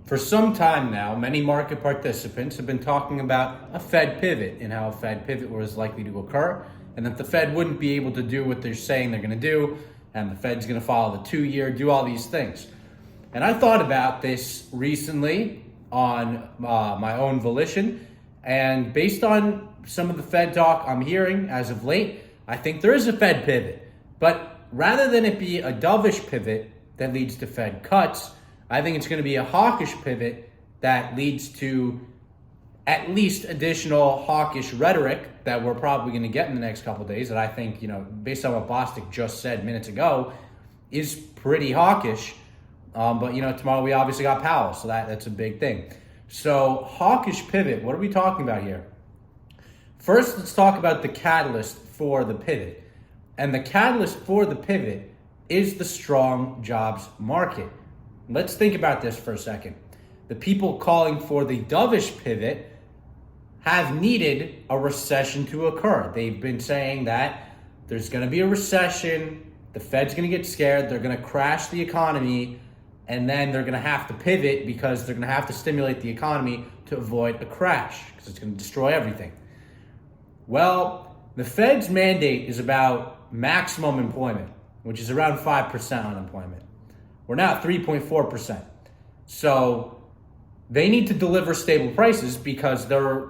For some time now, many market participants have been talking about a Fed pivot and how a Fed pivot was likely to occur, and that the Fed wouldn't be able to do what they're saying they're going to do, and the Fed's going to follow the 2-year, do all these things. And I thought about this recently on my own volition, and based on some of the Fed talk I'm hearing as of late, I think there is a Fed pivot. But rather than it be a dovish pivot that leads to Fed cuts, I think it's going to be a hawkish pivot that leads to at least additional hawkish rhetoric that we're probably going to get in the next couple of days that I think, based on what Bostic just said minutes ago, is pretty hawkish. But tomorrow we obviously got Powell, so that's a big thing. So hawkish pivot, what are we talking about here? First, let's talk about the catalyst for the pivot. And the catalyst for the pivot is the strong jobs market. Let's think about this for a second. The people calling for the dovish pivot have needed a recession to occur. They've been saying that there's going to be a recession, the Fed's going to get scared, they're going to crash the economy, and then they're going to have to pivot because they're going to have to stimulate the economy to avoid a crash because it's going to destroy everything. Well, the Fed's mandate is about maximum employment, which is around 5% unemployment. We're now at 3.4%. So they need to deliver stable prices because they're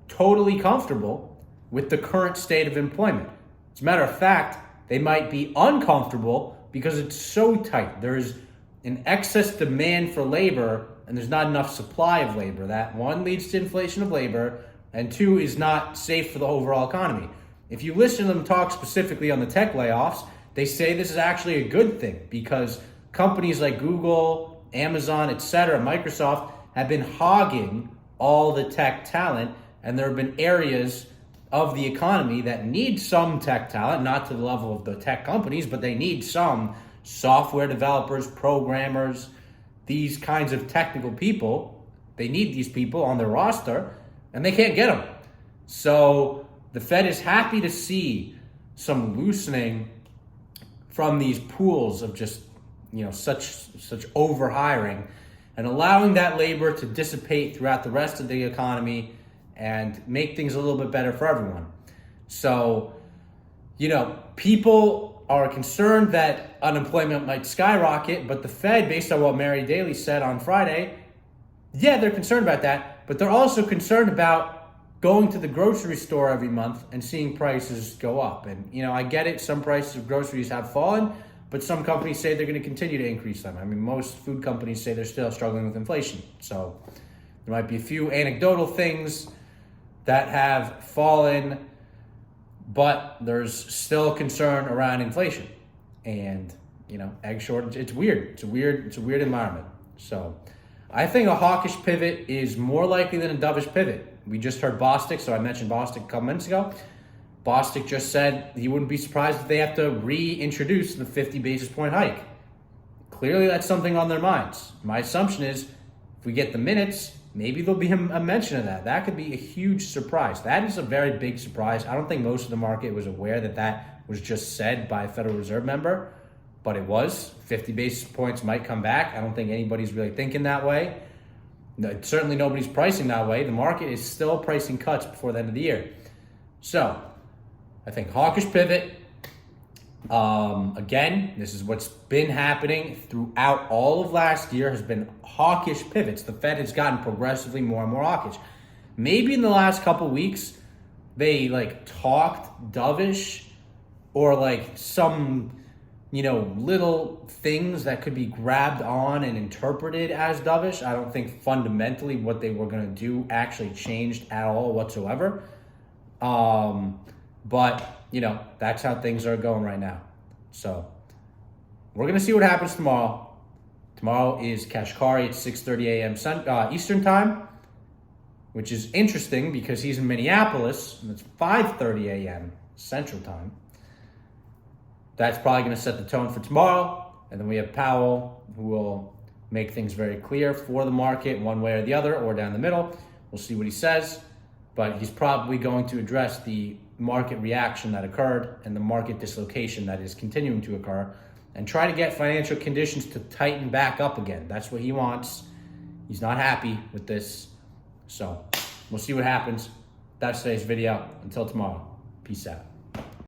totally comfortable with the current state of employment. As a matter of fact, they might be uncomfortable because it's so tight. There's an excess demand for labor and there's not enough supply of labor. That one leads to inflation of labor, and two is not safe for the overall economy. If you listen to them talk specifically on the tech layoffs, they say this is actually a good thing because companies like Google, Amazon, etc., Microsoft have been hogging all the tech talent, and there have been areas of the economy that need some tech talent, not to the level of the tech companies, but they need some software developers, programmers, these kinds of technical people. They need these people on their roster, and they can't get them. So the Fed is happy to see some loosening from these pools of just such overhiring and allowing that labor to dissipate throughout the rest of the economy and make things a little bit better for everyone. So, people are concerned that unemployment might skyrocket, but the Fed, based on what Mary Daly said on Friday, they're concerned about that, but they're also concerned about going to the grocery store every month and seeing prices go up. And, I get it, some prices of groceries have fallen, but some companies say they're going to continue to increase them. I mean, most food companies say they're still struggling with inflation. So there might be a few anecdotal things that have fallen, but there's still concern around inflation. And, egg shortage, it's weird. It's a weird environment. So I think a hawkish pivot is more likely than a dovish pivot. We just heard Bostic, so I mentioned Bostic a couple minutes ago. Bostic just said he wouldn't be surprised if they have to reintroduce the 50 basis point hike. Clearly that's something on their minds. My assumption is if we get the minutes, maybe there'll be a mention of that. That could be a huge surprise. That is a very big surprise. I don't think most of the market was aware that was just said by a Federal Reserve member, but it was. 50 basis points might come back. I don't think anybody's really thinking that way. Certainly nobody's pricing that way. The market is still pricing cuts before the end of the year. So I think hawkish pivot. Again, this is what's been happening throughout all of last year has been hawkish pivots. The Fed has gotten progressively more and more hawkish. Maybe in the last couple weeks, they talked dovish or some little things that could be grabbed on and interpreted as dovish. I don't think fundamentally what they were going to do actually changed at all whatsoever. But, that's how things are going right now. So we're going to see what happens tomorrow. Tomorrow is Kashkari at 6:30 a.m. Eastern time, which is interesting because he's in Minneapolis and it's 5:30 a.m. Central time. That's probably going to set the tone for tomorrow. And then we have Powell, who will make things very clear for the market one way or the other or down the middle. We'll see what he says. But he's probably going to address the market reaction that occurred and the market dislocation that is continuing to occur and try to get financial conditions to tighten back up again. That's what he wants. He's not happy with this. So we'll see what happens. That's today's video. Until tomorrow, peace out.